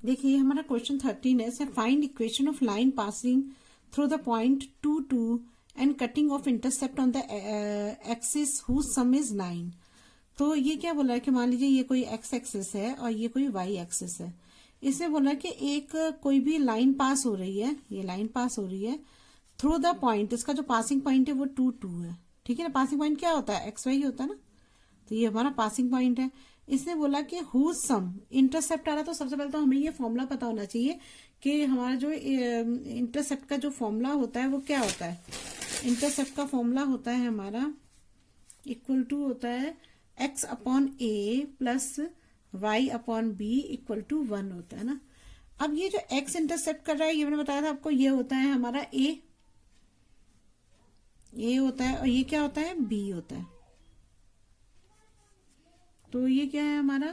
देखिए ये हमारा क्वेश्चन 13 है, find equation of line passing through the point 2 and cutting off intercept on the axis whose sum is 9। तो ये क्या बोला है कि मान लीजिए ये कोई एक्स एक्सिस है और ये कोई वाई एक्सिस है। इसने बोला कि एक कोई भी लाइन पास हो रही है, ये लाइन पास हो रही है थ्रू द पॉइंट, इसका जो पासिंग पॉइंट है वो 2 है, ठीक है ना। पासिंग पॉइंट क्या होता है, एक्स वाई होता है ना, तो ये हमारा पासिंग पॉइंट है। इसने बोला कि हुज सम इंटरसेप्ट आ रहा है, तो सबसे पहले तो हमें ये फॉर्मूला पता होना चाहिए कि हमारा जो इंटरसेप्ट का जो फॉर्मूला होता है वो क्या होता है। इंटरसेप्ट का फॉर्मूला होता है हमारा इक्वल टू होता है x upon a plus y upon b equal to 1 होता है ना। अब ये जो x इंटरसेप्ट कर रहा है, ये मैंने बताया था आपको, ये होता है हमारा a होता है, और ये क्या होता है, b होता है। तो ये क्या है हमारा,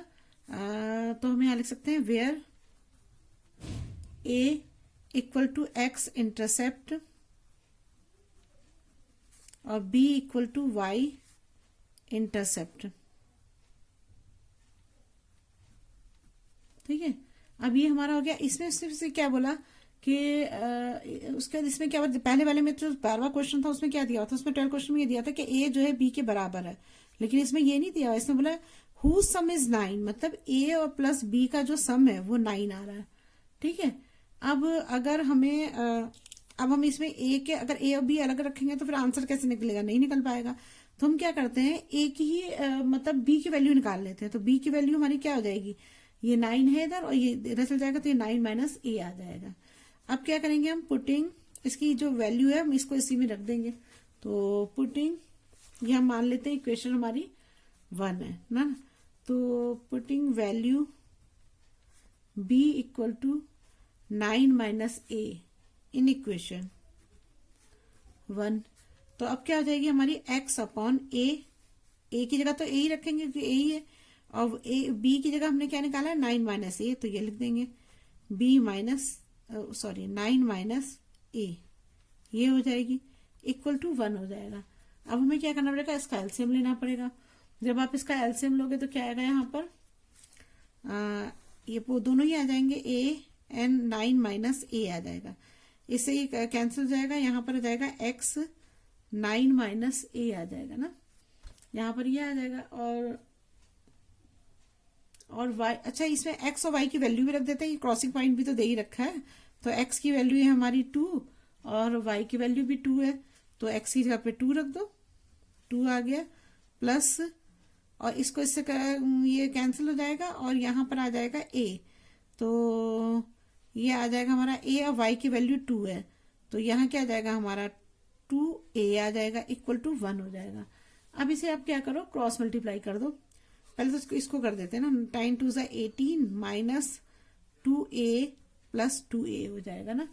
तो हम यहाँ लिख सकते हैं where a equal to x intercept और b equal to y intercept, ठीक है। अब ये हमारा हो गया। इसमें सिर्फ क्या बोला कि उसके बाद इसमें क्या, पहले वाले में जो 12वां क्वेश्चन था उसमें क्या दिया था, उसमें 12 क्वेश्चन में ये दिया था कि a जो है b के बराबर है, लेकिन इसमें ये नहीं दिया। इसमें बोला हु सम इज 9, मतलब a और प्लस b का जो सम है वो 9 आ रहा है, ठीक है। अब अगर हमें अब हम इसमें a के अगर a और b अलग रखेंगे तो फिर आंसर कैसे निकलेगा, नहीं निकल पाएगा। तो हम क्या करते हैं, a की ही मतलब b की वैल्यू निकाल लेते हैं। तो b की वैल्यू हमारी क्या हो जाएगी, ये 9 है इधर और ये इधर चल जाएगा, तो ये 9 माइनस a आ जाएगा। अब क्या करेंगे हम, पुटिंग इसकी जो वैल्यू है हम इसको इसी में रख देंगे। तो पुटिंग ये हम मान लेते हैं इक्वेशन हमारी 1 है ना। तो putting value b equal to 9 minus a in equation 1, तो अब क्या हो जाएगी हमारी x अपॉन a की जगह तो a ही रखेंगे क्योंकि a ही है, और b की जगह हमने क्या निकाला है 9 माइनस a, तो ये लिख देंगे b माइनस 9 माइनस a, ये हो जाएगी इक्वल टू 1 हो जाएगा। अब हमें क्या करना पड़ेगा, इसका एलसीएम लेना पड़ेगा। जब आप इसका एलसीएम लोगे तो क्या आएगा यहाँ पर, ये दोनों ही आ जाएंगे, a एंड 9 माइनस a आ जाएगा, इससे ही कैंसिल हो जाएगा। यहाँ पर आ जाएगा x 9 माइनस a आ जाएगा ना, यहाँ पर ये आ जाएगा। और y, अच्छा इसमें x और y की वैल्यू भी रख देते हैं, ये क्रॉसिंग पॉइंट भी तो दे ही रखा है। तो x की वैल्यू है हमारी 2 और y की वैल्यू भी 2 है, तो x की जगह पे 2 रख दो, 2 आ गया प्लस, और इसको इससे ये कैंसिल हो जाएगा और यहाँ पर आ जाएगा a, तो ये आ जाएगा हमारा a और y की वैल्यू 2 है, तो यहाँ क्या आ जाएगा हमारा 2a आ जाएगा इक्वल टू 1 हो जाएगा। अब इसे आप क्या करो, क्रॉस मल्टीप्लाई कर दो। पहले तो इसको कर देते हैं ना, 9 2 ज़ा 18 माइनस 2a प्लस 2a हो जाएगा ना।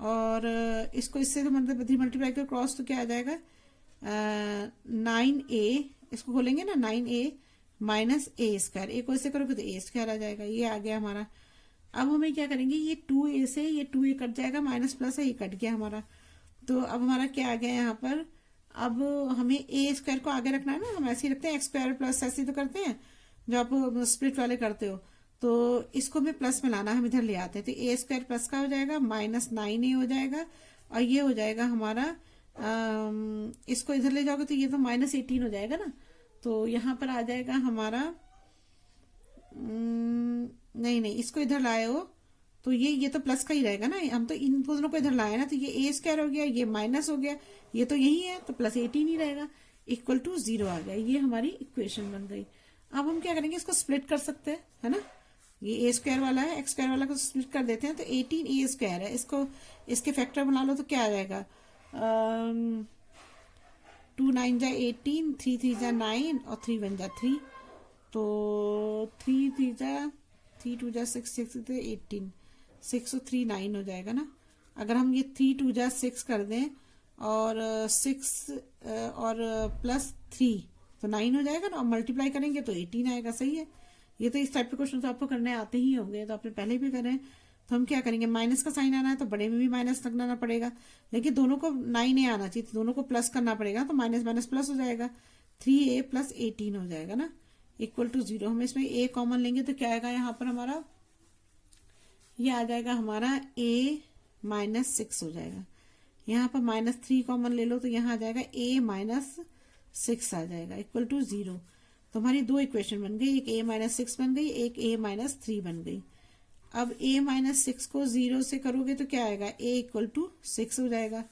और इसको इससे तो मतलब मल्टीप्लाई कर क्रॉस, तो क्या आ जाएगा 9a, इसको खोलेंगे ना 9a minus a square, a को इससे करोगे तो a स्क्वायर आ जाएगा, ये आ गया हमारा। अब हमें क्या करेंगे, ये 2a से ये 2a कट जाएगा, माइनस प्लस है ये कट गया हमारा। तो अब हमारा क्या आ गया यहाँ पर, अब हमें a स्क्वायर को आगे रखना है ना, हम ऐसे ही रखते हैं एक्स स्क्वायर प्लस, ऐसे तो करते हैं जो आप स्प्लिट वाले करते हो। तो इसको हमें प्लस में लाना, हम इधर ले आते हैं, तो a स्क्वायर प्लस का हो जाएगा माइनस 9a हो जाएगा, और ये हो जाएगा हमारा इसको इधर ले जाओगे तो ये तो माइनस 18 हो जाएगा ना। तो यहाँ पर आ जाएगा हमारा नहीं इसको इधर लाए हो तो ये तो प्लस का ही रहेगा ना, हम तो इन दोनों को इधर लाए ना, तो ये a स्क्वायर हो गया, ये माइनस हो गया, ये तो यही है, तो प्लस 18 ही रहेगा इक्वल टू 0 आ गया। ये हमारी इक्वेशन बन गई। अब हम क्या करेंगे, इसको स्प्लिट कर सकते हैं, है ना। ये a स्क्वायर वाला है, x स्क्वायर वाला को स्प्लिट कर देते हैं, तो 18a स्क्वायर है, इसको इसके फैक्टर बना लो तो क्या आ जाएगा 2 9 जा 18, 3 3 जा 9 और 3 1 जा 3, तो 3 3 जा 3 2 जा 6 6 18, 6 और 3 9 हो जाएगा ना। अगर हम ये 3 2 जा 6 कर दें और 6 और प्लस 3 तो 9 हो जाएगा ना, और मल्टीप्लाई करेंगे तो 18 आएगा, सही है। ये तो इस टाइप के क्वेश्चन तो आपको करने आते ही होंगे, तो आपने पहले भी करे। तो हम क्या करेंगे, माइनस का साइन आना है तो बड़े में भी माइनस लगाना पड़ेगा, लेकिन दोनों को 9a आना चाहिए, तो दोनों को प्लस करना पड़ेगा, तो माइनस माइनस प्लस हो जाएगा, 3a प्लस 18 हो जाएगा ना इक्वल टू 0। हम इसमें a कॉमन लेंगे तो क्या आएगा यहाँ पर हमारा ये आ जाएगा हमारा a-6 हो जाएगा। यहाँ पर -3 कॉमन ले लो तो यहाँ आ जाएगा a-6 आ जाएगा इक्वल टू 0। तो हमारी दो इक्वेशन बन गई, एक a-6 बन गई, एक a-3 बन गई। अब a-6 को 0 से करोगे तो क्या आएगा, a इक्वल टू 6 हो जाएगा,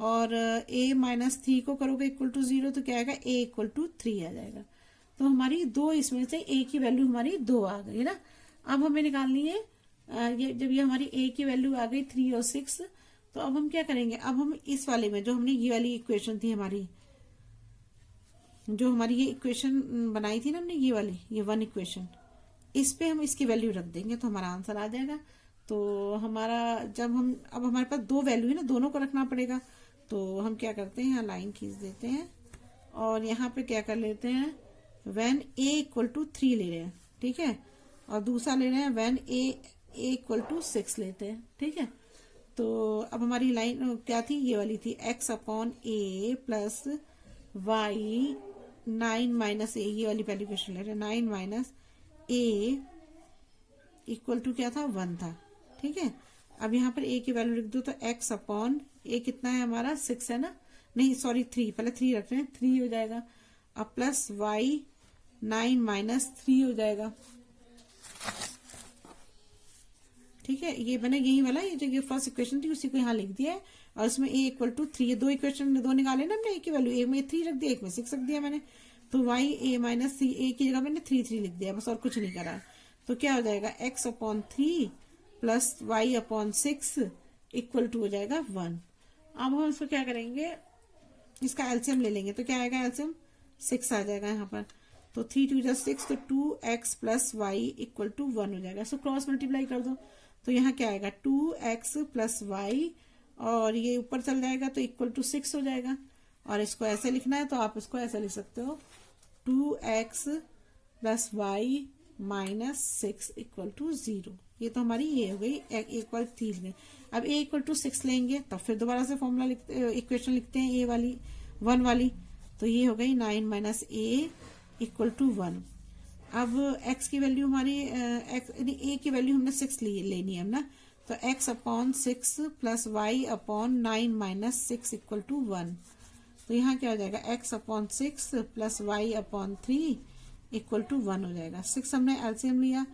और a-3 को करोगे इक्वल टू 0 तो क्या आएगा, a इक्वल टू 3 आ जाएगा। तो हमारी दो इसमें से a की वैल्यू हमारी 2 आ गई ना। अब हमें निकालनी है ये, जब ये हमारी a की वैल्यू आ गई 3 और 6, तो अब हम क्या करेंगे, अब हम इस वाले में जो हमने ये वाली इक्वेशन थी हमारी, जो हमारी ये इक्वेशन बनाई थी ना हमने, ये वाली, ये 1 इक्वेशन, इस पे हम इसकी वैल्यू रख देंगे तो हमारा आंसर आ जाएगा। तो हमारा जब हम, अब हमारे पास दो वैल्यू है ना, दोनों को रखना पड़ेगा। तो हम क्या करते हैं, यहाँ लाइन खींच देते हैं और यहाँ पे क्या कर लेते हैं, व्हेन a इक्वल टू 3 ले रहे हैं, ठीक है, और दूसरा ले रहे हैं व्हेन a इक्वल टू 6 लेते हैं, ठीक है। तो अब हमारी लाइन क्या थी, ये वाली थी, x upon a plus Y 9 minus A, ये वाली पहली क्वेश्चन ले रहे हैं, 9 माइनस a इक्वल टू क्या था, 1 था, ठीक है। अब यहाँ पर a की वैल्यू लिख दो तो x अपॉन a कितना है हमारा, 6 है ना, नहीं सॉरी 3, पहले 3 रख रहे हैं, 3 हो जाएगा। अब प्लस y 9 माइनस 3 हो जाएगा, ठीक है। ये बना यही वाला, ये जो फर्स्ट इक्वेशन थी उसी को यहाँ लिख दिया है, और इसमें a इक्वल टू 3, दो इक्वेशन दो निकाले ना हमने, a की वैल्यू, एक में 3 रख दिया, एक में 6 रख दिया मैंने, तो y a minus c, a की जगह मैंने 3 लिख दिया बस, और कुछ नहीं करा। तो क्या हो जाएगा, x upon 3 plus y upon 6 equal to हो जाएगा 1। अब हम इसको क्या करेंगे, इसका एलसीएम ले लेंगे, तो क्या आएगा एलसीएम, 6 आ जाएगा यहाँ पर, तो 3 2 जा 6, तो 2x plus Y equal to 1 हो जाएगा। सो क्रॉस मल्टीप्लाई कर दो तो यहाँ क्या आएगा, 2x प्लस वाई, और ये ऊपर चल जाएगा तो इक्वल टू 6 हो जाएगा। और इसको ऐसे लिखना है तो आप इसको ऐसे लिख सकते हो, 2x plus y minus 6 equal to 0। ये तो हमारी ये हो गई इक्वल 3। अब a इक्वल टू 6 लेंगे तब फिर दोबारा से फॉर्मूला लिखते, इक्वेशन लिखते हैं a वाली 1 वाली, तो ये हो गई 9 माइनस a इक्वल टू 1। अब x की वैल्यू हमारी a की वैल्यू हमने 6 लेनी है ना, तो x upon 6 plus y upon 9 minus 6 equal to 1। तो यहाँ क्या हो जाएगा, x upon 6 plus y upon 3 equal to 1 हो जाएगा। 6 हमने एलसीएम लिया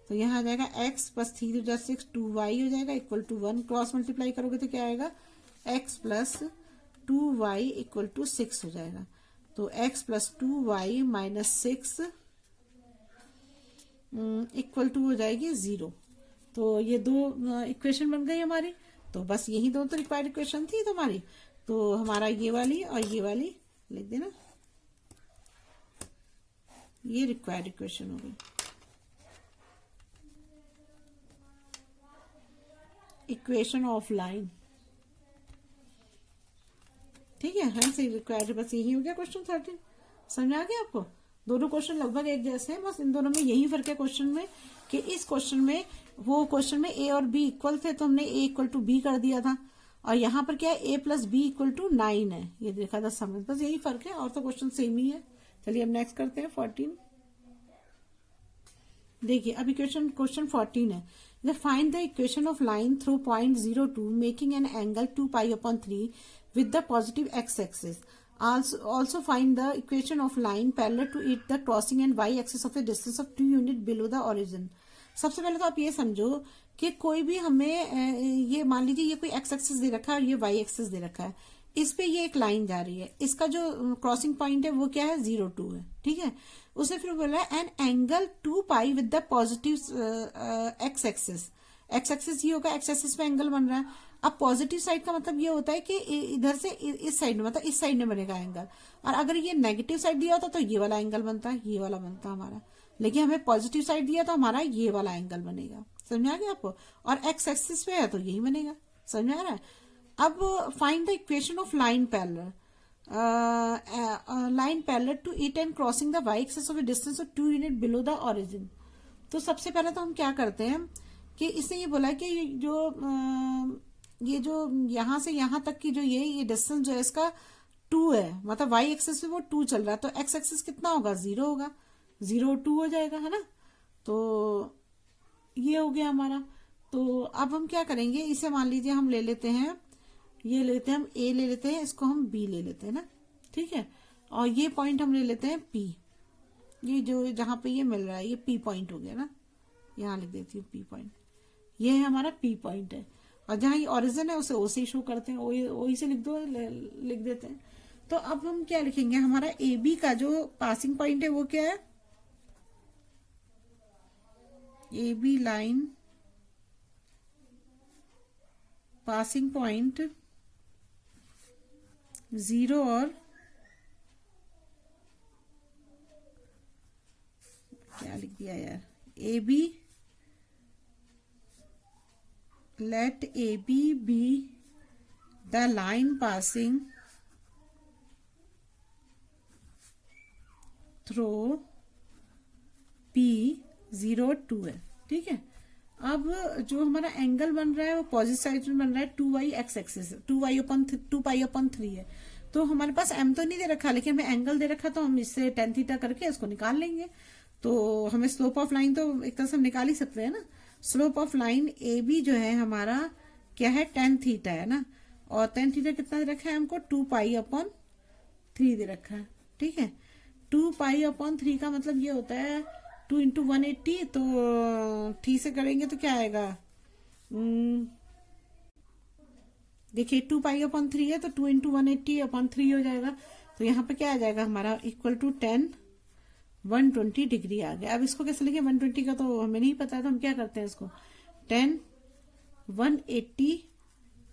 तो यहाँ आ जाएगा x प्लस 3 जा 6, 2y हो जाएगा इक्वल टू 1। क्रॉस मल्टीप्लाई करोगे तो क्या आएगा, x plus 2y equal to 6 हो जाएगा। तो x plus 2y minus 6 equal to हो जाएगी 0। तो ये दो इक्वेशन बन गई हमारी। तो बस यही दो तो रिक्वायर्ड इक्वेशन थी तुम्हारी। तो हमारा ये वाली और ये वाली लिख देना, ये रिक्वायर्ड इक्वेशन हो गई। इक्वेशन ऑफ लाइन, ठीक है सही रिक्वायर्ड, बस यही हो गया क्वेश्चन 13। समझ आ गया आपको? दोनों क्वेश्चन लगभग एक जैसे हैं, बस इन दोनों में यही फर्क है क्वेश्चन में कि इस क्वेश्चन में, वो क्वेश्चन में a और b इक्वल थे तो हमने a इक्वल टू b कर दिया था, और यहाँ पर क्या है a plus b equal to 9 है, ये देखा था समझ, बस यही फर्क है, और तो क्वेश्चन सेम ही है। चलिए अब नेक्स्ट करते हैं 14। देखिए अभी क्वेश्चन 14 है, find the equation of line through point 02 making an angle 2 pi upon 3 with the positive x-axis. Also find the equation of line parallel to it the crossing and y-axis of a distance of 2 unit below the origin. सबसे पहले तो आप ये समझो कि कोई भी हमें ये मान लीजिए ये कोई x एक्सिस दे रखा है और ये y एक्सिस दे रखा है, इस पे ये एक लाइन जा रही है, इसका जो क्रॉसिंग पॉइंट है वो क्या है 02 है, ठीक है। उसने फिर बोला an angle 2 pi with the positive x axis, x axis ये होगा, x एक्सिस पे एंगल बन रहा है। अब पॉजिटिव साइड का मतलब ये होता है कि इधर से इस साइड में, मतलब इस साइड में बनेगा एंगल, और अगर ये नेगेटिव साइड दिया होता तो ये वाला एंगल बनता है, ये वाला बनता हमारा, लेकिन हमें पॉजिटिव साइड दिया तो हमारा ये वाला एंगल बनेगा। समझ आ गया आपको? और एक्स एक्सिस पे है तो यही बनेगा। समझ आ रहा है? अब find the equation of line parallel, line parallel to it and crossing the y axis of a distance of 2 unit below the origin. तो सबसे पहले तो हम क्या करते हैं कि इसने ये बोला कि ये जो यहां से यहां तक की जो ये डिस्टेंस जो है इसका 2 है, मतलब वाई एक्सिस पे वो 2 चल रहा है, तो एक्स एक्सिस कितना होगा 0 होगा, 0 2 हो जाएगा, है ना। तो ये हो गया हमारा। तो अब हम क्या करेंगे, इसे मान लीजिए हम ले लेते हैं, ये लेते हैं हम ए ले लेते हैं, इसको हम बी ले लेते हैं ना, ठीक है। और ये पॉइंट हम ले लेते हैं पी, ये जो जहां पे ये मिल रहा है ये पी पॉइंट हो गया ना, यहाँ लिख देती हूँ पी पॉइंट, ये है हमारा पी पॉइंट है। और जहां ये ओरिजिन है उसे ओ से शो करते हैं, ओ से लिख दो, लिख देते हैं। तो अब हम क्या लिखेंगे, हमारा ए बी का जो पासिंग पॉइंट है वो क्या है, A B line passing point 0 और क्या लिख दिया यार, A B, let AB be the line passing through P 0 2 है, ठीक है। अब जो हमारा एंगल बन रहा है वो पॉजिटिव साइड में बन रहा है, 2y x axis, 2 pi upon 3 है। तो हमारे पास m तो नहीं दे रखा, लेकिन हमें एंगल दे रखा, तो हम इससे tan थीटा करके इसको निकाल लेंगे। तो हमें स्लोप ऑफ लाइन तो एक तरह से हम निकाल ही सकते हैं ना। Slope of line A B जो है हमारा क्या है, tan थीटा है ना, और tan थीटा कितना दे रखा है हमको, 2 पाई अपॉन 3 दे रखा है, ठीक है। 2 पाई अपॉन 3 का मतलब ये होता है 2 इंटू 180, तो 3 से करेंगे तो क्या आएगा, देखिए 2 पाई अपॉन 3 है तो 2 इंटू 180/3 हो जाएगा। तो यहाँ पे क्या आ जाएगा हमारा, इक्वल टू 10 120 डिग्री आ गया। अब इसको कैसे लिखे, 120 का तो हमें नहीं पता है, तो हम क्या करते हैं इसको 10 180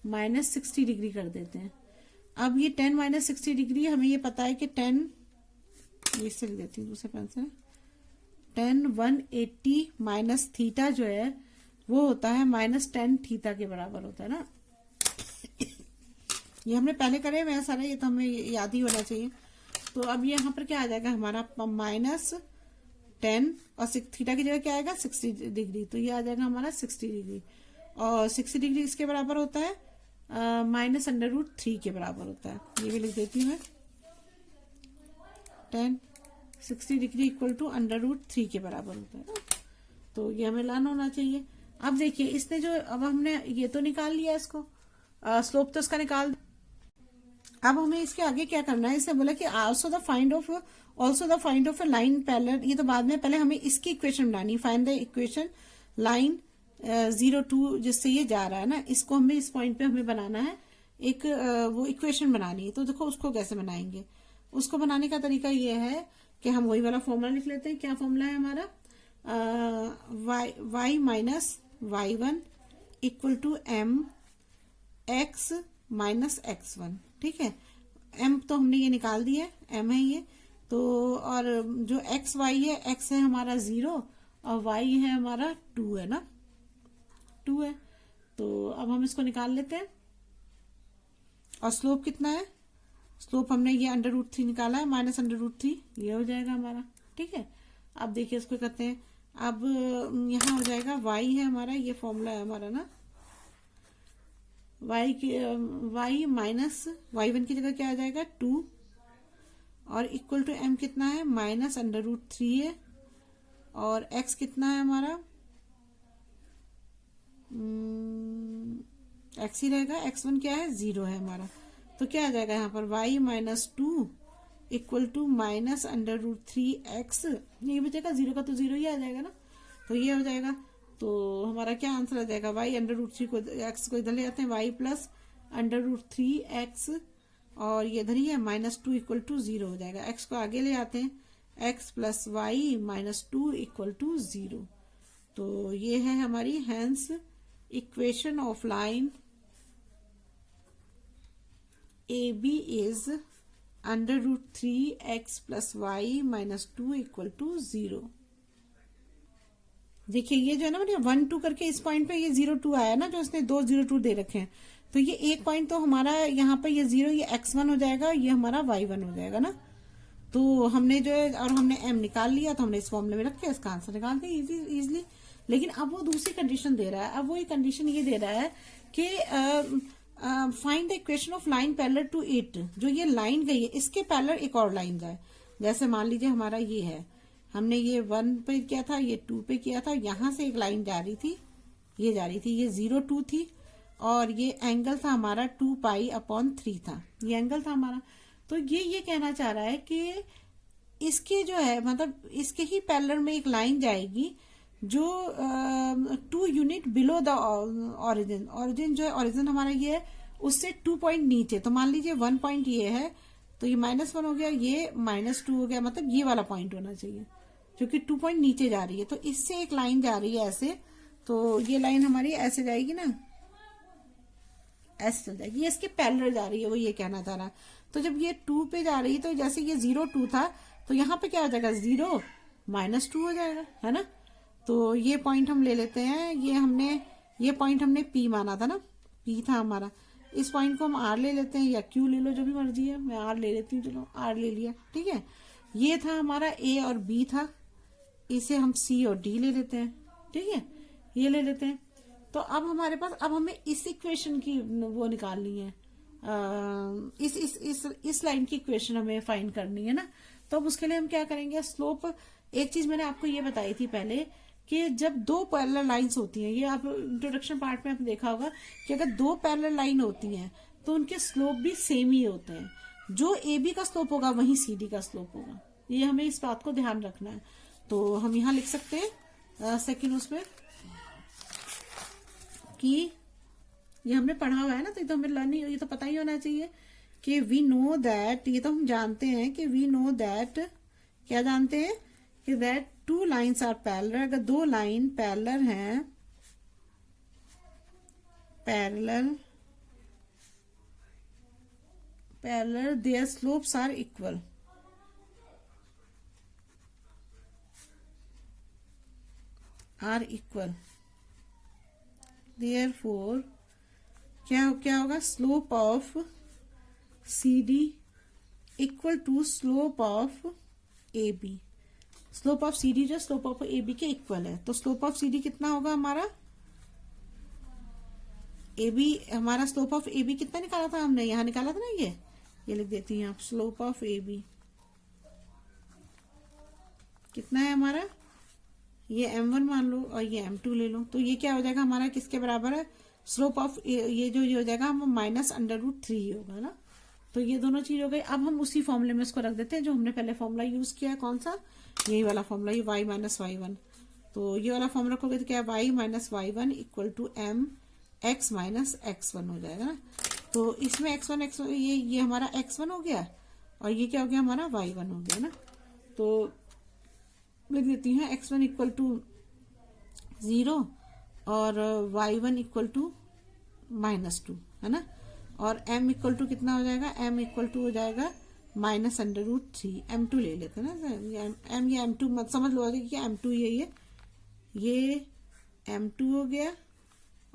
माइनस 60 डिग्री कर देते हैं। अब ये 10 माइनस 60 डिग्री हमें ये पता है कि 10, ये इससे लिख देती हूँ दूसरे पेन से, 10 180 माइनस थीटा जो है वो होता है -10 थीटा के बराबर होता है ना। ये हमने पहले करे हुए हैं सारा, ये तो हमें याद ही होना चाहिए। तो अब ये यहाँ पर क्या आ जाएगा हमारा -10 और थीटा की जगह क्या आएगा 60 डिग्री, तो ये आ जाएगा हमारा 60 डिग्री। और 60 डिग्री इसके बराबर होता है -√3 के बराबर होता है। ये भी लिख देती हूँ मैं, 10 60 डिग्री इक्वल टू √3 के बराबर होता है ना। तो ये हमें लाना होना चाहिए। अब देखिए इसने जो, अब हमने ये तो निकाल लिया इसको, स्लोप तो इसका निकाल। अब हमें इसके आगे क्या करना है, इसने बोला कि also the find of a line parallel, ये तो बाद में, पहले हमें इसकी इक्वेशन बनानी, फाइंड द इक्वेशन लाइन 0 2 जिससे ये जा रहा है ना, इसको हमें इस पॉइंट पे हमें बनाना है एक वो इक्वेशन बनानी है। तो देखो उसको कैसे बनाएंगे, उसको बनाने का तरीका ये है कि हम वही वाला फॉर्मूला लिख लेते हैं। क्या फॉर्मूला है हमारा, y minus y1 equal to m x minus x1, ठीक है। m तो हमने ये निकाल दिया, m है ये तो, और जो x y है, x है हमारा 0 और y है हमारा 2 है ना, 2 है। तो अब हम इसको निकाल लेते हैं। और स्लोप कितना है, स्लोप हमने ये √3 निकाला है, -√3 ये हो जाएगा हमारा, ठीक है। अब देखिए इसको करते हैं, अब यहाँ हो जाएगा y है हमारा, ये फॉर्मूला है हमारा ना, y माइनस y1 की जगह क्या आ जाएगा 2 और इक्वल टू m कितना है -√3 है, और x कितना है हमारा x ही रहेगा, x1 क्या है 0 है हमारा। तो क्या आ जाएगा यहाँ पर y minus 2 equal to -√3x, ये बचेगा 0 का तो 0 ही आ जाएगा ना, तो ये हो जाएगा। तो हमारा क्या आंसर आ जाएगा, y √3 को, x को इधर ले जाते हैं, y प्लस √3x और ये इधर ही है -2 इक्वल टू 0 हो जाएगा। x को आगे ले आते हैं, x plus y -2 equal to 0। तो ये है हमारी hence equation of line AB is √3x plus y -2 equal to 0। देखिए ये जो है ना, मैंने 1 2 करके इस पॉइंट पे ये 0 2 आया ना, जो इसने 2 0 2 दे रखे हैं, तो ये एक पॉइंट तो हमारा यहाँ पे ये 0, ये x1 हो जाएगा, ये हमारा y1 हो जाएगा ना। तो हमने जो है, और हमने m निकाल लिया, तो हमने इस फॉर्मूले में रख के इसका आंसर निकाल दिया इजीली। लेकिन अब वो दूसरी कंडीशन दे रहा है, अब वो एक कंडीशन ये दे रहा है कि find the equation of line parallel to it, जो ये लाइन गई है इसके पैरेलल एक और लाइन जाए। जैसे मान लीजिए हमारा ये है, हमने ये 1 पे किया था, ये 2 पे किया था, यहां से एक लाइन जा रही थी ये जा रही थी, ये 0 2 थी और ये एंगल था हमारा 2π/3 था, ये एंगल था हमारा। तो ये कहना चाह रहा है कि इसके जो है मतलब इसके ही पैरेलल में एक लाइन जाएगी जो 2 unit below the origin, origin जो है ओरिजिन हमारा ये है उससे 2 पॉइंट नीचे। तो मान लीजिए 1 पॉइंट ये है तो ये -1 हो गया, ये -2 हो गया, मतलब ये वाला पॉइंट होना चाहिए जो कि 2 पॉइंट नीचे जा रही है। तो इससे एक लाइन जा रही है ऐसे, तो ये लाइन हमारी ऐसे जाएगी ना, ऐसे चल जाएगी, ये इसके पैरेलल जा रही है, वो ये कहना चाह रहा है। तो जब ये 2 पे जा रही है तो जैसे ये 0 2 था तो यहाँ पे क्या हो जाएगा 0 -2 हो जाएगा, है ना। तो ये पॉइंट हम ले लेते हैं, ये पॉइंट हमने P माना था ना, P था हमारा, इस पॉइंट को हम R ले लेते हैं या Q ले लो जो भी मर्जी है, मैं R ले लेती हूँ, चलो R ले लिया, ठीक है। ये था हमारा A और B था, इसे हम C और D ले लेते हैं, ठीक है, ये ले लेते हैं। तो अब हमारे पास, अब हमें इस इक्वेशन की वो निकालनी है, इस लाइन की इक्वेशन हमें फाइंड करनी है ना। तो अब उसके लिए हम क्या करेंगे, स्लोप, एक चीज मैंने आपको ये बताई थी पहले कि जब दो पैरेलल लाइंस होती हैं, ये आप इंट्रोडक्शन पार्ट में आपने देखा होगा कि अगर दो पैरेलल लाइन होती हैं तो उनके स्लोप भी सेम ही होते हैं, जो ए बी का स्लोप होगा वही सी डी का स्लोप होगा, ये हमें इस बात को ध्यान रखना है। तो हम यहाँ लिख सकते हैं सेकेंड उसमें कि ये हमने पढ़ा हुआ है ना, तो ये तो हमें लर्निंग, ये तो पता ही होना चाहिए कि वी नो दैट, ये तो हम जानते हैं कि वी नो दैट, क्या जानते हैं कि दैट 2 लाइन्स आर पैरेलल, अगर 2 लाइन पैरेलल हैं, parallel their slopes are equal, therefore क्या होगा, slope of C D equal to slope of A B, slope of C D जो स्लोप ऑफ ए बी के इक्वल है। तो slope of C D कितना होगा हमारा, ए बी, हमारा स्लोप ऑफ ए बी कितना निकाला था हमने, यहां निकाला था ना, ये लिख देती हैं आप, स्लोप ऑफ ए बी कितना है हमारा, ये m1 मान लो और ये m2 ले लो। तो ये क्या हो जाएगा हमारा, किसके बराबर है, स्लोप ऑफ ये जो ये हो जाएगा हम -√3 होगा ना। तो ये दोनों चीज हो गई। अब हम उसी फॉर्मूले में इसको रख देते हैं जो हमने पहले फॉर्मूला यूज किया है, कौन सा, यही वाला फॉर्मूला, ये y - y1। तो ये वाला फॉर्मूला रखोगे तो क्या है, y - y1 equal to mx - x1 हो जाएगा ना। तो इसमें x1 ये हमारा x1 हो गया और ये क्या हो गया हमारा y1 हो गया ना। तो लिख देती हैं x1 इक्वल टू 0 और y1 इक्वल टू -2, है ना। और m इक्वल टू कितना हो जाएगा, m इक्वल टू हो जाएगा -√3, m2 ले लेते हैं ना, m या m2 मत समझ लो कि m2 ये m2 हो गया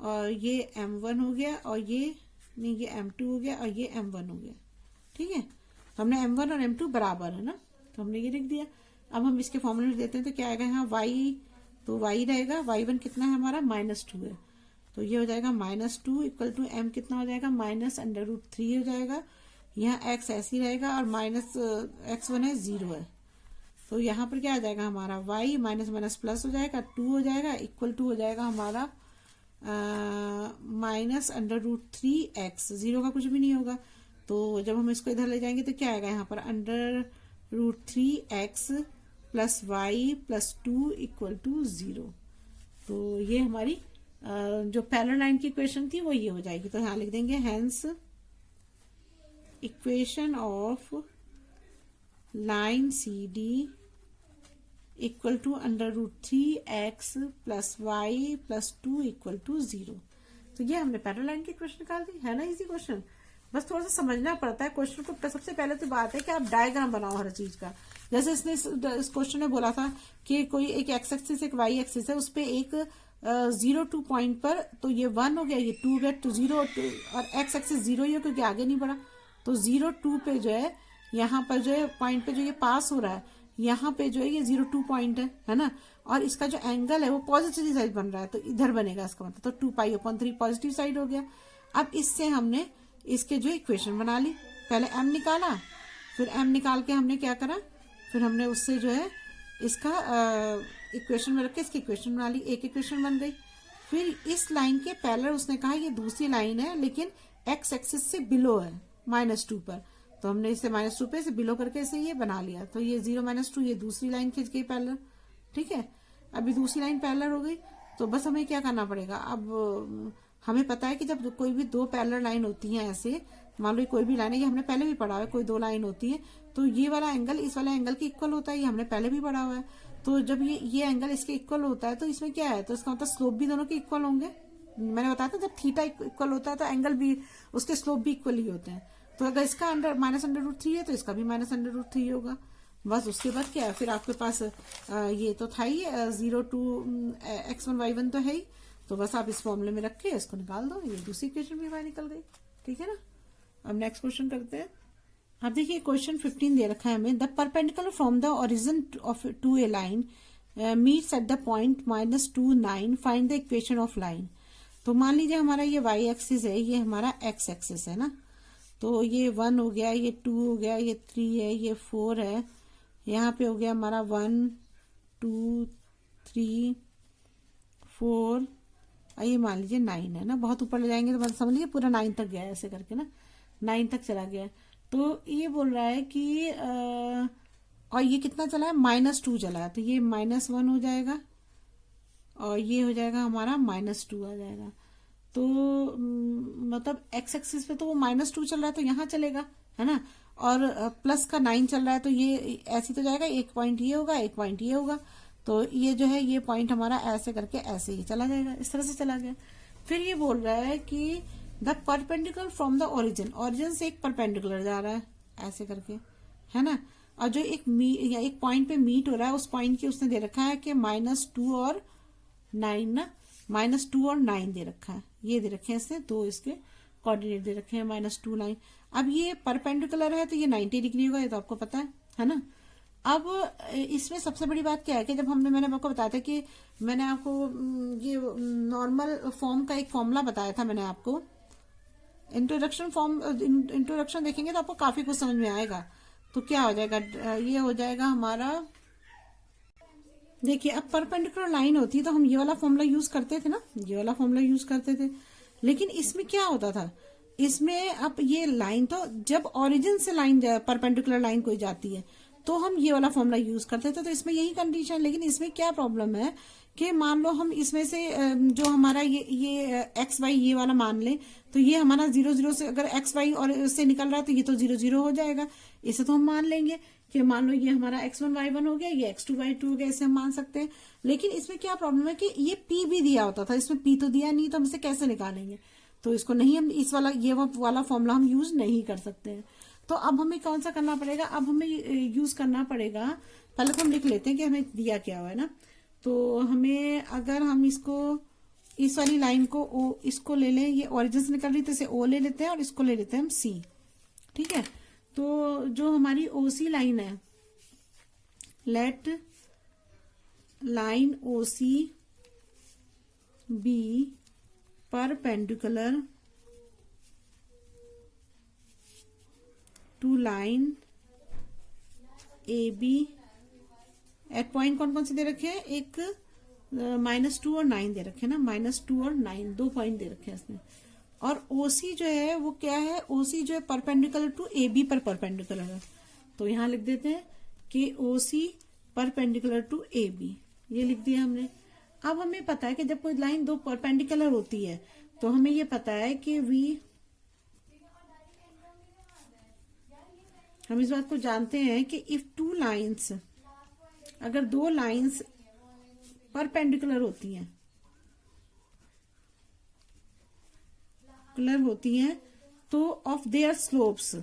और ये m1 हो गया और ये नहीं, ये m2 हो गया और ये m1 हो गया, ठीक है। तो हमने m1 और m2 बराबर है ना, तो हमने ये लिख दिया। अब हम इसके फॉर्मूले देते हैं तो क्या आएगा यहाँ y, तो y रहेगा, y1 कितना है हमारा -2 है, तो ये हो जाएगा -2 इक्वल टू m कितना हो जाएगा -√3 हो जाएगा। यहाँ x ऐसे ही रहेगा और -x1 है 0 है, तो यहाँ पर क्या आ जाएगा हमारा y माइनस प्लस हो जाएगा 2 हो जाएगा इक्वल टू हो जाएगा हमारा -√3x, 0 का कुछ भी नहीं होगा। तो जब हम इसको इधर ले जाएंगे तो क्या आएगा यहाँ पर √3x + y + 2 इक्वल टू 0। तो ये हमारी जो पैरेलल लाइन की इक्वेशन थी वो ये हो जाएगी। तो यहाँ लिख देंगे hence equation of line C D equal to √3x + y + 2 equal to 0। तो ये हमने पैरेलल लाइन की इक्वेशन निकाल दी, है ना, इजी क्वेश्चन। बस थोड़ा सा समझना पड़ता है क्वेश्चन को। सबसे पहले तो बात है कि आप डायग्राम बनाओ हर चीज का। जैसे इसने इस क्वेश्चन में बोला था कि कोई एक x एक्सिस एक y एक्सिस है, उस पे एक 0 पॉइंट पर, तो ये 1 हो गया, ये 2 हो गया, तो 0 और x एक्सिस 0 ही है क्योंकि आगे नहीं बढ़ा। तो 0 2 पे जो है यहाँ पर जो है पॉइंट पे जो ये पास हो रहा है, यहाँ पे जो है ये 0 2 पॉइंट है ना। और इसका जो एंगल है वो पॉजिटिव साइड बन रहा है, तो इधर बनेगा इसका मतलब, तो 2π/3 पॉजिटिव साइड हो गया। अब इससे हमने इसके जो इक्वेशन बना ली, पहले m निकाला, फिर m निकाल के हमने क्या करा, फिर हमने उससे जो है इसका इक्वेशन में रख के इसकी इक्वेशन बना ली, एक इक्वेशन बन गई। फिर इस लाइन के पैरेलल उसने कहा ये दूसरी लाइन है लेकिन एक्स एक्सिस से बिलो है -2 पर, तो हमने इसे -2 पे से बिलो करके इसे ये बना लिया, तो ये 0 -2 ये दूसरी लाइन खींच गई पैरेलल। ठीक है, अभी दूसरी लाइन पैरेलल हो गई, तो बस हमें क्या करना पड़ेगा, अब हमें पता है कि जब कोई भी दो पैरेलल लाइन होती है ऐसे, मान लो कोई भी लाइन है, ये हमने पहले भी पढ़ा हुआ है, कोई दो लाइन होती है तो ये वाला एंगल इस वाले एंगल के इक्वल होता है, ये हमने पहले भी पढ़ा हुआ है। तो जब ये एंगल इसके इक्वल होता है तो इसमें क्या है, तो इसका मतलब स्लोप भी दोनों के इक्वल होंगे। मैंने बताया था जब थीटा इक्वल होता है तो एंगल भी उसके स्लोप भी इक्वल ही होते हैं। तो अगर इसका -√3 है तो इसका भी -√3 होगा। बस उसके बाद क्या है, फिर आपके पास ये तो था ही 0 to x1 y1 तो है ही, तो बस आप इस फॉर्मूले में रख के इसको निकाल दो, ये दूसरी इक्वेशन भी बाहर निकल गई। ठीक है ना। अब नेक्स्ट क्वेश्चन करते हैं। अब देखिए क्वेश्चन 15 दे रखा है हमें, the perpendicular from the origin of to a line meets at the point -2 9, find the equation of line. तो मान लीजिए हमारा ये y एक्सिस है, ये हमारा x एक्सिस है ना, तो ये 1 हो गया, ये 2 हो गया, ये 3 है, ये 4 है, यहाँ पे हो गया हमारा 1 2 3 4, ये मान लीजिए 9 है ना, बहुत ऊपर ले जाएंगे तो बस समझ लीजिए पूरा 9 तक गया है, ऐसे करके ना 9 तक चला गया। तो ये बोल रहा है कि और ये कितना चला है, -2 चला है, तो ये -1 हो जाएगा और ये हो जाएगा हमारा -2 आ जाएगा। तो मतलब x एक्सिस पे तो वो -2 चल रहा है तो यहाँ चलेगा, है ना, और प्लस का 9 चल रहा है तो ये ऐसे तो जाएगा, एक पॉइंट ये होगा, एक पॉइंट ये होगा, तो ये जो है ये पॉइंट हमारा ऐसे करके ऐसे ही चला जाएगा, इस तरह से चला गया। फिर ये बोल रहा है कि the perpendicular from the origin, origin से एक परपेंडिकुलर जा रहा है ऐसे करके, है ना, और जो एक पॉइंट पे मीट हो रहा है उस पॉइंट की उसने दे रखा है कि -2 और 9 ना, -2 और 9 दे रखा है, ये दे रखे हैं इसने दो, इसके कोऑर्डिनेट दे रखे हैं -2 9। अब ये परपेंडिकुलर है तो ये 90 डिग्री होगा, ये तो आपको पता है ना। अब इसमें सबसे बड़ी बात क्या है कि जब मैंने आपको बताया था कि मैंने आपको ये नॉर्मल फॉर्म का एक फॉर्मूला बताया था मैंने आपको, इंट्रोडक्शन देखेंगे तो आपको काफी कुछ समझ में आएगा। तो क्या हो जाएगा, ये हो जाएगा हमारा, देखिए अब परपेंडिकुलर लाइन होती है तो हम ये वाला फॉर्मूला यूज करते थे ना, ये वाला फॉर्मूला यूज करते थे, लेकिन इसमें क्या होता था, इसमें अब ये लाइन तो जब ओरिजिन से लाइन परपेंडिकुलर लाइन कोई जाती है तो हम ये वाला फॉर्मूला यूज करते थे, तो इसमें यही कंडीशन। लेकिन इसमें क्या प्रॉब्लम है कि मान लो हम इसमें से जो हमारा ये एक्स वाई ये वाला मान लें, तो ये हमारा 0 0 से अगर एक्स वाई और से निकल रहा है तो ये तो 0 0 हो जाएगा, इसे तो हम मान लेंगे कि मान लो ये हमारा x1 y1 हो गया, ये x2 y2 हो गया, इसे हम मान सकते हैं। लेकिन इसमें क्या प्रॉब्लम है कि ये p भी दिया होता था, इसमें p तो दिया नहीं, तो हम इसे कैसे निकालेंगे, तो इसको नहीं, हम इस वाला ये वाला फॉर्मूला हम यूज नहीं कर सकते हैं। तो अब हमें कौन सा करना पड़ेगा, अब हमें यूज करना पड़ेगा, पहले तो हम लिख लेते हैं कि हमें दिया क्या हुआ है ना। तो हमें अगर हम इसको इस वाली लाइन को ओ इसको ले लें, ये ओरिजिन से निकल रही तो इसे ओ ले लेते हैं और इसको ले लेते हैं हम सी। ठीक है, तो जो हमारी ओसी लाइन है, let line OC be perpendicular to line A B at point कौन कौन से दे रखे हैं, एक -2 और 9 दे रखे हैं ना, -2 और 9 दो पॉइंट दे रखे हैं इसमें। और ओसी जो है वो क्या है, ओसी जो है परपेंडिकुलर टू ए बी पर परपेंडिकुलर है, तो यहां लिख देते हैं कि ओसी परपेंडिकुलर टू ए बी, ये लिख दिया हमने। अब हमें पता है कि जब कोई लाइन दो परपेंडिकुलर होती है तो हमें ये पता है कि हम इस बात को जानते हैं कि इफ टू लाइंस, अगर दो लाइंस परपेंडिकुलर होती हैं, तो of their slopes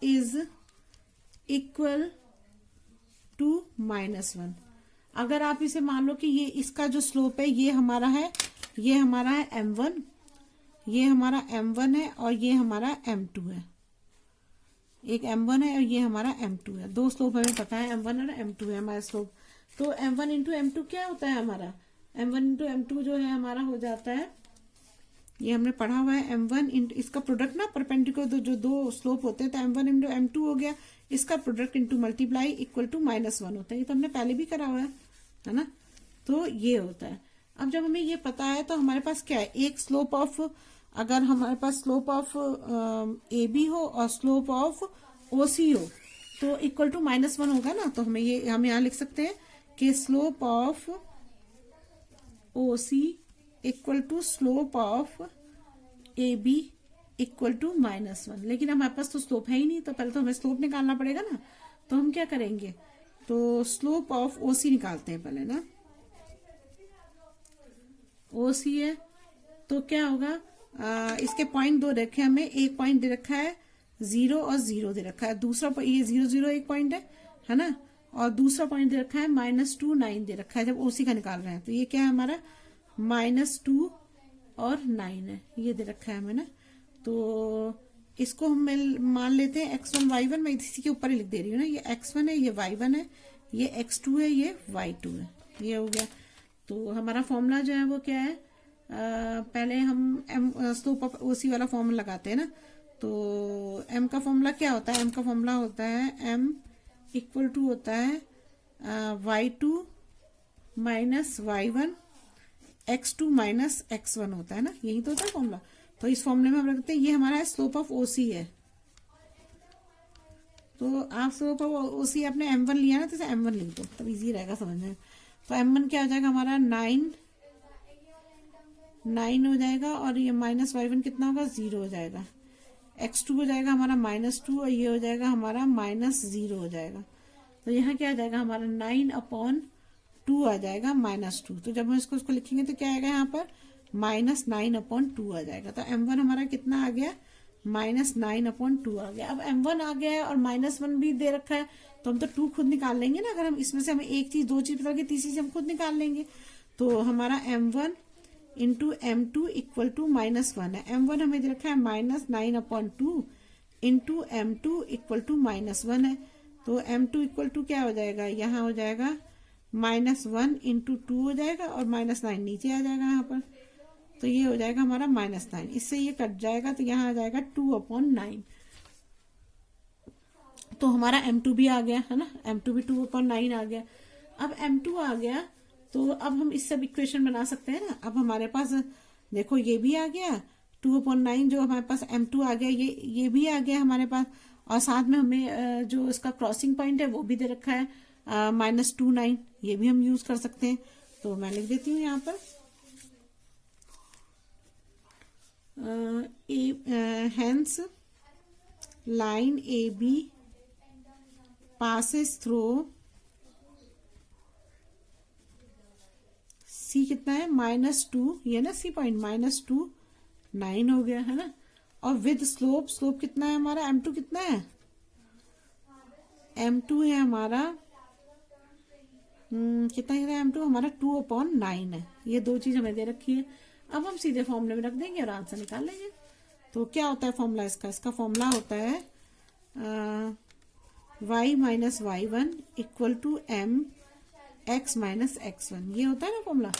is equal to -1। अगर आप इसे मान लो कि ये इसका जो स्लोप है ये हमारा है m1, ये हमारा m1 है और ये हमारा m2 है, एक m1 है और ये हमारा m2 है, दो स्लोप हमें पता है m1 और m2 है हमारा स्लोप। तो m1 इंटू m2 क्या होता है हमारा, m1 इंटू m2 जो है हमारा हो जाता है, ये हमने पढ़ा हुआ है m1 इंटू इसका प्रोडक्ट ना, परपेंडिकुलर जो दो स्लोप होते हैं तो m1 इंटू m2 हो गया, इसका product into multiply equal to -1 होता है, ये तो हमने पहले भी करा हुआ है, है ना। तो ये होता है। अब जब हमें ये पता है तो हमारे पास क्या है, एक स्लोप ऑफ, अगर हमारे पास स्लोप ऑफ ए बी हो और स्लोप ऑफ ओ सी हो तो इक्वल टू -1 होगा ना। तो हम यहाँ लिख सकते हैं कि slope of O C equal to slope of A B equal to -1। लेकिन हमारे पास तो स्लोप है ही नहीं, तो पहले तो हमें स्लोप निकालना पड़ेगा ना। तो हम क्या करेंगे, तो स्लोप ऑफ ओ सी निकालते हैं पहले ना। ओ सी है तो क्या होगा, इसके पॉइंट दो रखे हमें, एक पॉइंट दे रखा है 0 और 0 दे रखा है, दूसरा ये 0 0 एक पॉइंट है ना, और दूसरा पॉइंट दे रखा है -2 9 दे रखा है जब ओसी का निकाल रहे हैं। तो ये क्या है हमारा -2 और 9 है, ये दे रखा है हमें ना। तो इसको हम मान लेते हैं x1 y1, मैं इसी के ऊपर ही लिख दे रही हूँ ना, ये x1 है, ये y1 है, ये x2 है, ये y2 है, ये हो गया। तो हमारा फॉर्मूला जो है वो क्या है, पहले हम m स्लोप ऑफ ओसी वाला फॉर्मूला लगाते हैं ना। तो m का फॉर्मूला क्या होता है, m का फॉर्मूला होता है m इक्वल टू होता है y2 minus y1 x2 minus x1 होता है ना, यही तो होता है फॉर्मूला। तो इस फॉर्मूले में हम रखते हैं, ये हमारा है स्लोप ऑफ ओसी है। तो आप स्लोप ऑफ ओसी आपने m1 लिया ना, तो इसे m1 लिख दो, तब इजी रहेगा समझने। तो m1 क्या हो जाएगा हमारा 9 हो जाएगा, और ये -y1 कितना होगा 0 हो जाएगा, x2 हो जाएगा हमारा -2, और ये हो जाएगा हमारा -0 हो जाएगा। तो यहाँ क्या आ जाएगा हमारा 9/2 आ जाएगा -2। तो जब हम इसको लिखेंगे तो क्या आएगा यहाँ पर -9/2 आ जाएगा। तो m1 हमारा कितना आ गया, -9/2 आ गया। अब m1 आ गया है और -1 भी दे रखा है, तो हम तो 2 खुद निकाल लेंगे ना। अगर हम इसमें से हमें एक चीज, दो चीज पता लगी, तीसरी चीज हम खुद निकाल लेंगे। तो हमारा m1 into m2 equal to -1 है। m1 हमें दे रखा है -9/2 इंटू m2 इक्वल टू -1 है। तो m2 इक्वल टू क्या हो जाएगा, यहाँ हो जाएगा -1 इंटू 2 हो जाएगा, और -9 नीचे आ जाएगा यहाँ पर। तो ये हो जाएगा हमारा -9, इससे ये कट जाएगा, तो यहाँ आ जाएगा 2/9। तो हमारा m2 भी आ गया है ना, m2 भी 2/9 आ गया। अब m2 आ गया तो अब हम इससे भी इक्वेशन बना सकते हैं ना। अब हमारे पास देखो ये भी आ गया 2/9, जो हमारे पास m2 आ गया, ये भी आ गया हमारे पास, और साथ में हमें जो इसका क्रॉसिंग पॉइंट है वो भी दे रखा है -2 9, ये भी हम यूज कर सकते हैं। तो मैं लिख देती हूँ यहाँ पर hence line AB passes through C कितना है -2, ये ना C पॉइंट -2 9 हो गया है ना। और विद स्लोप कितना है हमारा, m2 कितना है, m2 है हमारा कितना है, m2 हमारा 2/9 है। ये दो चीज हमें दे रखी है। अब हम सीधे फॉर्मूले में रख देंगे और आंसर निकाल लेंगे। तो क्या होता है फॉर्मूला इसका फॉर्मूला होता है y minus y1 equal to m x minus x1, ये होता है ना फॉर्मूला।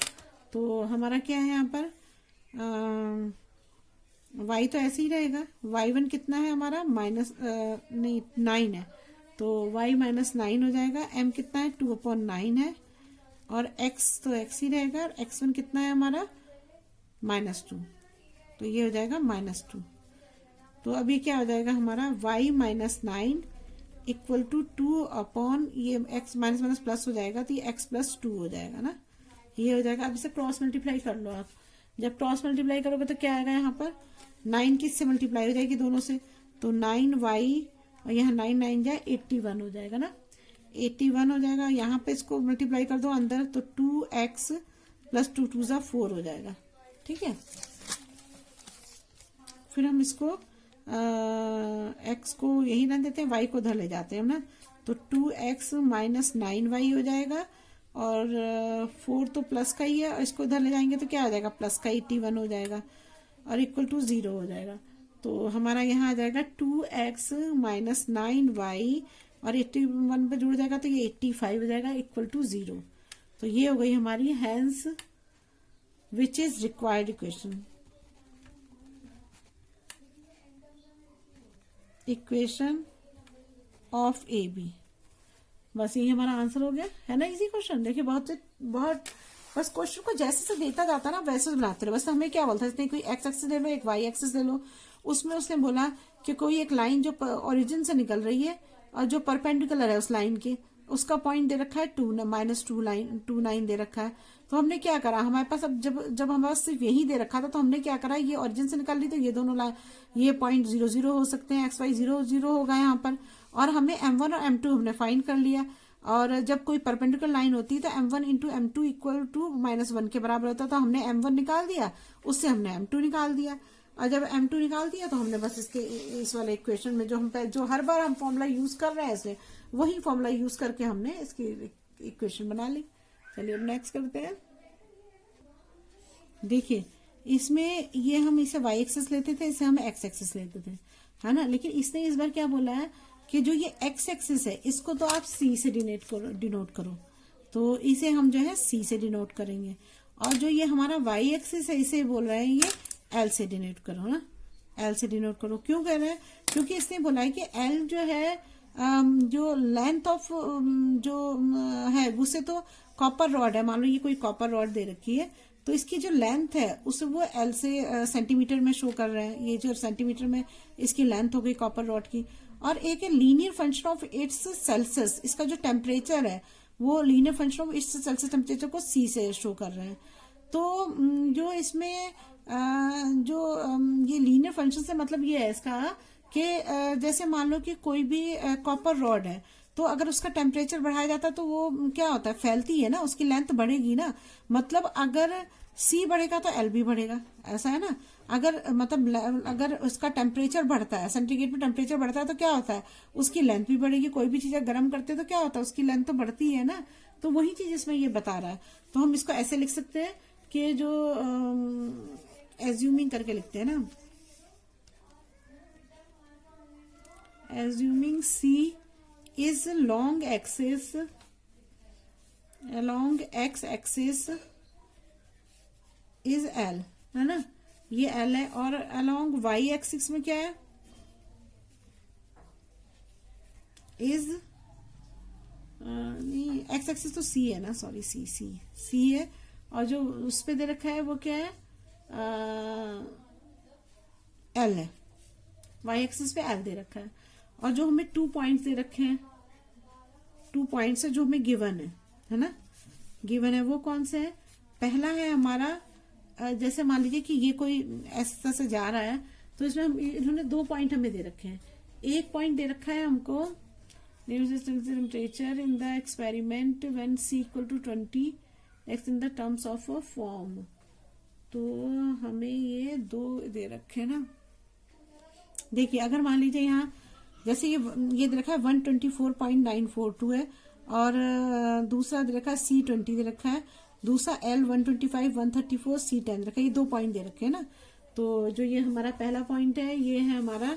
तो हमारा क्या है यहाँ पर y तो ऐसे ही रहेगा, y1 कितना है हमारा नहीं 9 है, तो y माइनस 9 हो जाएगा, m कितना है 2/9 है, और x तो x ही रहेगा, और x1 कितना है हमारा -2, तो ये हो जाएगा -2। तो अभी क्या हो जाएगा हमारा y माइनस 9 इक्वल टू 2 ये x माइनस माइनस प्लस हो जाएगा, तो ये x प्लस 2 हो जाएगा ना, ये हो जाएगा। अब इसे क्रॉस मल्टीप्लाई कर लो आप, जब क्रॉस मल्टीप्लाई करोगे तो क्या आएगा यहाँ पर 9 किससे मल्टीप्लाई हो जाएगी, दोनों से, तो 9y और यहाँ 9 9 जाए 81 हो जाएगा ना, 81 हो जाएगा। यहाँ पे इसको मल्टीप्लाई कर दो अंदर, तो 2x प्लस 2 2 जा 4 हो जाएगा, ठीक है। फिर हम इसको x को यही रख देते हैं, y को धर ले जाते हैं हम ना, तो 2x माइनस 9y हो जाएगा, और 4 तो प्लस का ही है, और इसको धर ले जाएंगे तो क्या आ जाएगा प्लस का 81 हो जाएगा, और इक्वल टू 0 हो जाएगा। तो हमारा यहाँ आ जाएगा 2x माइनस 9y, और 81 पे जुड़ जाएगा तो ये 85 हो जाएगा इक्वल टू 0। तो ये हो गई हमारी hence which is required equation of A B. बस यही हमारा आंसर हो गया है ना, इजी क्वेश्चन। देखिए बहुत बहुत बस क्वेश्चन को जैसे से देता जाता ना वैसे बनाते रहो। बस हमें क्या बोलता है, कोई एक्स एक्सिस ले लो, एक वाई एक्सिस ले लो। उसमें उसने बोला कि कोई एक लाइन जो ओरिजिन से निकल रही है और जो परपेंडिकुलर है उस लाइन के, उसका पॉइंट दे रखा है -2 9 दे रखा है। तो हमने क्या करा, हमारे पास अब जब हमारे पास सिर्फ यही दे रखा था तो हमने क्या करा, ये ओरिजिन से निकल ली तो ये दोनों ये पॉइंट 0 0 हो सकते हैं, XY 0 0 होगा यहाँ पर। और हमने M1 और M2 हमने फाइंड कर लिया। और जब कोई परपेंडिकुलर लाइन होती है तो M1 into M2 equal to -1 के बराबर होता है। तो हमने M1 निकाल दिया, उससे हमने M2 निकाल दिया। और जब M2 निकाल दिया तो हमने बस इस वाले इक्वेशन में जो हर बार हम फॉर्मूला यूज कर रहे हैं इसमें वही फॉर्मूला यूज करके हमने इसकी इक्वेशन बना ली। चलिए अब नेक्स्ट करते हैं। देखिए इसमें ये हम इसे y एक्सिस लेते थे, इसे हम x एक्सिस लेते थे, है ना। लेकिन इसने इस बार क्या बोला है कि जो ये x एक्सिस है इसको तो आप c से डिनोट करो। तो इसे हम जो है c से डिनोट करेंगे। और जो ये हमारा y एक्सिस है इसे बोल रहे हैं ये l से डिनोट करो ना, l से डिनोट करो। क्यों कह रहे हैं, क्योंकि इसने बोला है कि l जो है जो लेंथ ऑफ जो है उससे तो कॉपर रॉड है, मान लो ये कोई कॉपर रॉड दे रखी है तो इसकी जो लेंथ है उसे वो एल से सेंटीमीटर में शो कर रहे हैं। ये जो सेंटीमीटर में इसकी लेंथ हो गई कॉपर रॉड की। और एक है linear function of its Celsius, इसका जो टेम्परेचर है वो linear function of its Celsius temperature को सी से शो कर रहे हैं। तो जो इसमें ये लीनियर फंक्शन से मतलब ये है इसका कि जैसे मान लो कि कोई भी कॉपर रॉड है तो अगर उसका टेम्परेचर बढ़ाया जाता है तो वो क्या होता है, फैलती है ना, उसकी लेंथ बढ़ेगी ना। मतलब अगर C बढ़ेगा तो L भी बढ़ेगा, ऐसा है ना। अगर उसका टेम्परेचर बढ़ता है, सेंटीग्रेड पे टेम्परेचर बढ़ता है तो क्या होता है, उसकी लेंथ भी बढ़ेगी। कोई भी चीज गर्म करते हैं तो क्या होता है, उसकी लेंथ तो बढ़ती है ना। तो वही चीज इसमें ये बता रहा है। तो हम इसको ऐसे लिख सकते हैं कि जो एज्यूमिंग करके लिखते हैं ना, assuming C is along x axis is L, है ना, ये L है। और along y axis में क्या है, is नहीं, x axis तो C है ना, सॉरी C है। और जो उस पे दे रखा है वो क्या है, L है। y axis पे L दे रखा है। और जो हमें 2 पॉइंट्स दे रखे हैं, 2 पॉइंट्स है जो हमें गिवन है ना, गिवन है वो कौन से है। पहला है हमारा जैसे मान लीजिए कि ये कोई ऐसा से जा रहा है तो इसमें इन्होंने 2 पॉइंट हमें दे रखे हैं। एक पॉइंट दे रखा है हमको temperature in the experiment when C equal to 20 x in the terms of a form. तो हमें ये 2 दे रखे हैं ना। देखिए अगर मान लीजिए यहाँ जैसे ये दे रखा है 124.942 है और दूसरा दे रखा है C20 दे रखा है, दूसरा L 125 134 C10 दे रखा है। ये 2 पॉइंट दे रखे हैं ना। तो जो ये हमारा पहला पॉइंट है ये है हमारा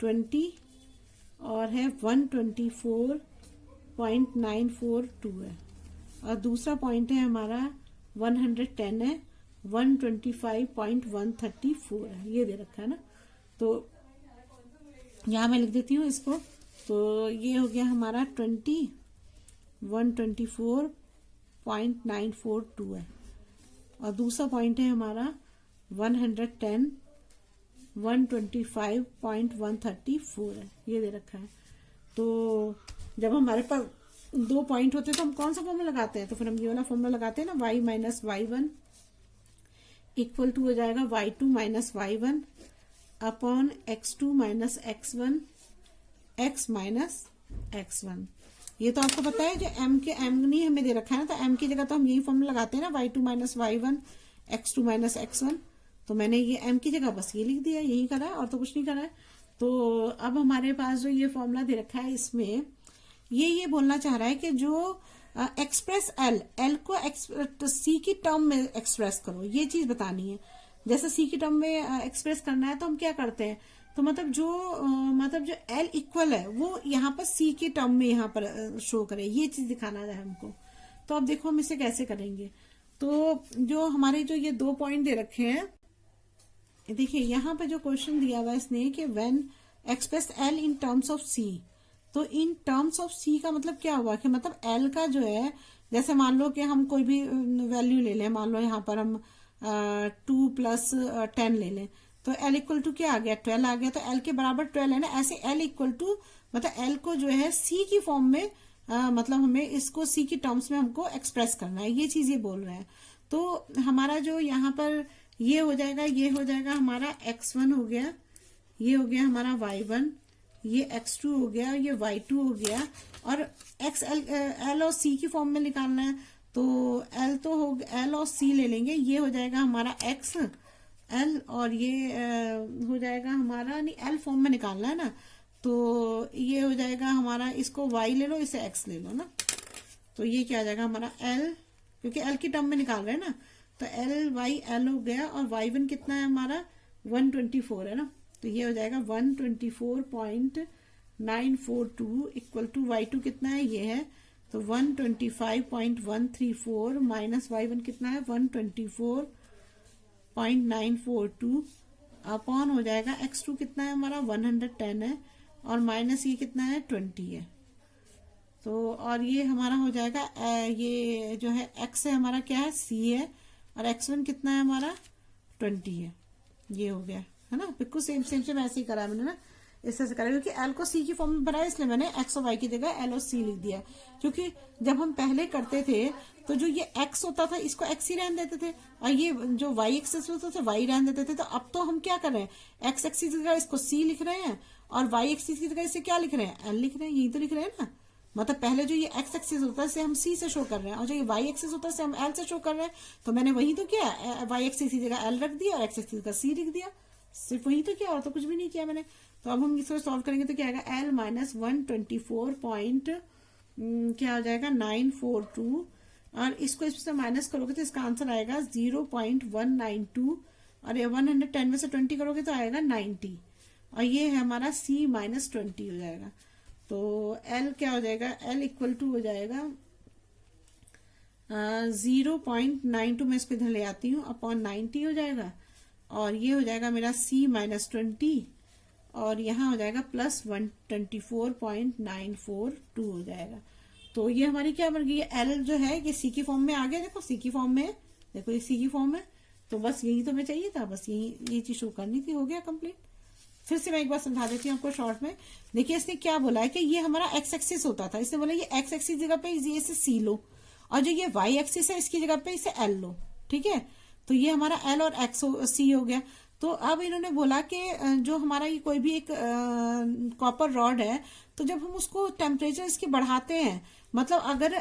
20 और है 124.942 है। और दूसरा पॉइंट है हमारा 110 है, 125.134 है, ये दे रखा है ना। तो यहाँ मैं लिख देती हूँ इसको। तो ये हो गया हमारा 20 124.942 है। और दूसरा पॉइंट है हमारा 110 125.134 है, ये दे रखा है। तो जब हमारे पास 2 पॉइंट होते हैं तो हम कौन सा फॉर्मूला लगाते हैं, तो फिर हम ये वाला फॉर्मूला लगाते हैं ना, y minus y1 equal to हो जाएगा y2 minus y1 upon x2 minus x1 x minus x1। ये तो आपको पता है जो m नहीं हमें दे रखा है ना, तो m की जगह तो हम यही फॉर्मूला लगाते हैं ना, y2 minus y1 x2 minus x1। तो मैंने ये m की जगह बस ये लिख दिया, यही करा है और तो कुछ नहीं करा है। तो अब हमारे पास जो ये फॉर्मूला दे रखा है इसमें ये बोलना चाह रहा है कि जो एक्सप्रेस l को c की टर्म में एक्सप्रेस करो, ये चीज बतानी है। जैसे c की टर्म में एक्सप्रेस करना है तो हम क्या करते हैं, तो मतलब जो l इक्वल है वो यहाँ पर c की टर्म में यहाँ पर शो करे, ये चीज दिखाना है हमको। तो अब देखो हम इसे कैसे करेंगे। तो जो हमारे जो ये 2 पॉइंट दे रखे हैं, देखिए यहाँ पे जो क्वेश्चन दिया हुआ है इसने कि when express l in terms of c, तो इन टर्म्स ऑफ c का मतलब क्या हुआ कि मतलब l का जो है जैसे मान लो कि हम कोई भी वैल्यू ले लें, मान लो यहाँ पर हम 2 + 10 ले लें, तो L इक्वल टू क्या आ गया, 12 आ गया। तो L के बराबर 12 है ना, ऐसे L इक्वल टू मतलब L को जो है C की फॉर्म में मतलब हमें इसको C की टर्म्स में हमको एक्सप्रेस करना है, ये चीज ये बोल रहे हैं। तो हमारा जो यहाँ पर ये हो जाएगा, ये हो जाएगा हमारा x1 हो गया, ये हो गया हमारा y1, ये x2 हो गया, ये y2 हो गया, और L और C की फॉर्म में निकालना है। तो L तो हो L और C ले लेंगे, ये हो जाएगा हमारा x L, और ये हो जाएगा हमारा, नहीं L फॉर्म में निकालना है ना, तो ये हो जाएगा हमारा, इसको y ले लो, इसे x ले लो ना, तो ये क्या आ जाएगा हमारा L, क्योंकि L की टर्म में निकाल रहे हैं ना, तो L y L हो गया, और y1 कितना है हमारा 124 है ना, तो ये हो जाएगा 124.942 इक्वल टू y2 कितना है, ये है, तो 125.134 माइनस y1 कितना है 124.942 अपॉन हो जाएगा x2 कितना है हमारा 110 है, और माइनस ये कितना है 20 है। तो और ये हमारा हो जाएगा ये जो है x है हमारा क्या है c है, और x1 कितना है हमारा 20 है, ये हो गया है ना। बिल्कुल सेम सेम से ऐसे ही करा मैंने ना, इस तरह से करा, क्योंकि L को C की फॉर्म में भरा है, इसलिए मैंने x और y की जगह L और C लिख दिया। क्योंकि जब हम पहले करते थे तो जो ये x होता था इसको x ही रहने देते थे, और ये जो y एक्सिस होता था y रहने देते थे। तो अब तो हम क्या कर रहे हैं, x एक्सिस की जगह इसको C लिख रहे हैं, और y एक्सिस की जगह इसे क्या लिख रहे हैं, L लिख रहे हैं, यही तो लिख रहे हैं ना। मतलब पहले जो ये x एक्सिस होता है इसे हम C से शो कर रहे हैं, और जो ये y एक्सिस होता है इसे हम L से शो कर रहे हैं। तो मैंने वही तो किया, y एक्सिस की जगह L रख दिया और x एक्सिस का C लिख दिया, सिर्फ वही तो किया, और तो कुछ भी नहीं किया मैंने। तो अब हम इसको सॉल्व करेंगे तो क्या आएगा, L माइनस 124 पॉइंट क्या हो जाएगा 942, और इसको इससे माइनस करोगे तो इसका आंसर आएगा 0.192, और ये 110 में से 20 करोगे तो आएगा 90, और ये है हमारा C माइनस 20 हो जाएगा। तो L क्या हो जाएगा, L इक्वल टू हो जाएगा 0.92, मैं इसको इधर ले आती हूँ, अपॉन 90 हो जाएगा, और ये हो जाएगा मेरा C माइनस 20, और यहाँ हो जाएगा प्लस 124.942 हो जाएगा। तो ये हमारी क्या बन गई है, L जो है ये C की फॉर्म में आ गया, देखो C की फॉर्म में है, देखो ये C की फॉर्म है। तो बस यही तो हमें चाहिए था, बस यही ये चीज शो करनी थी, हो गया कंप्लीट। फिर से मैं एक बार समझा देती हूँ आपको शॉर्ट में। देखिए इसने क्या बोला है कि ये हमारा x एक्सिस होता था, इसने बोला ये x एक्सिस जगह पे ये इसे C लो, और जो ये y एक्सिस है इसकी जगह पे इसे L लो, ठीक है। तो ये हमारा L और C हो गया। तो अब इन्होंने बोला कि जो हमारा ये कोई भी एक कॉपर रॉड है, तो जब हम उसको टेम्परेचर इसकी बढ़ाते हैं, मतलब अगर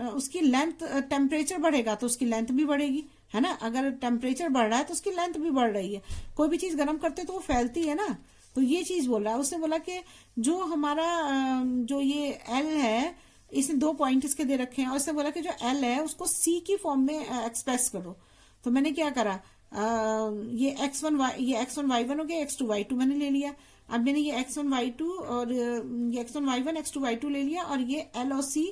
उसकी लेंथ, टेम्परेचर बढ़ेगा तो उसकी लेंथ भी बढ़ेगी, है ना। अगर टेम्परेचर बढ़ रहा है तो उसकी लेंथ भी बढ़ रही है। कोई भी चीज गर्म करते तो वो फैलती है ना, तो ये चीज बोल रहा है। उसने बोला कि जो हमारा जो ये L है, इसने 2 पॉइंट इसके दे रखे हैं, और उसने बोला कि जो L है उसको C की फॉर्म में एक्सप्रेस करो। तो मैंने क्या करा, ये x1 y1 हो गया, x2 y2 मैंने ले लिया। अब मैंने ये x1 y2 और ये x1 y1 x2 y2 ले लिया, और ये L और C,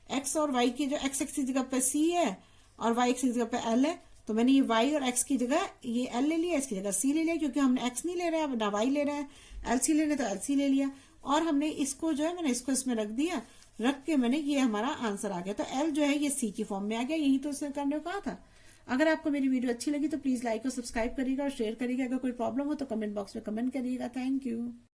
x और y की जो x एक्सिस की जगह पे C है और y एक्सिस की जगह पे L है, तो मैंने ये y और x की जगह ये L ले लिया, इसकी जगह C ले लिया, क्योंकि हमने x नहीं ले रहे हैं, ना y ले रहे हैं, LC ले रहे तो LC ले लिया। और हमने इसको जो है मैंने इसको इसमें रख दिया, रख के मैंने ये हमारा आंसर आ गया। तो L जो है ये C की फॉर्म में आ गया, यही तो उसने करने को कहा था। अगर आपको मेरी वीडियो अच्छी लगी तो प्लीज लाइक और सब्सक्राइब करिएगा और शेयर करिएगा। अगर कोई प्रॉब्लम हो तो कमेंट बॉक्स में कमेंट करिएगा। Thank you.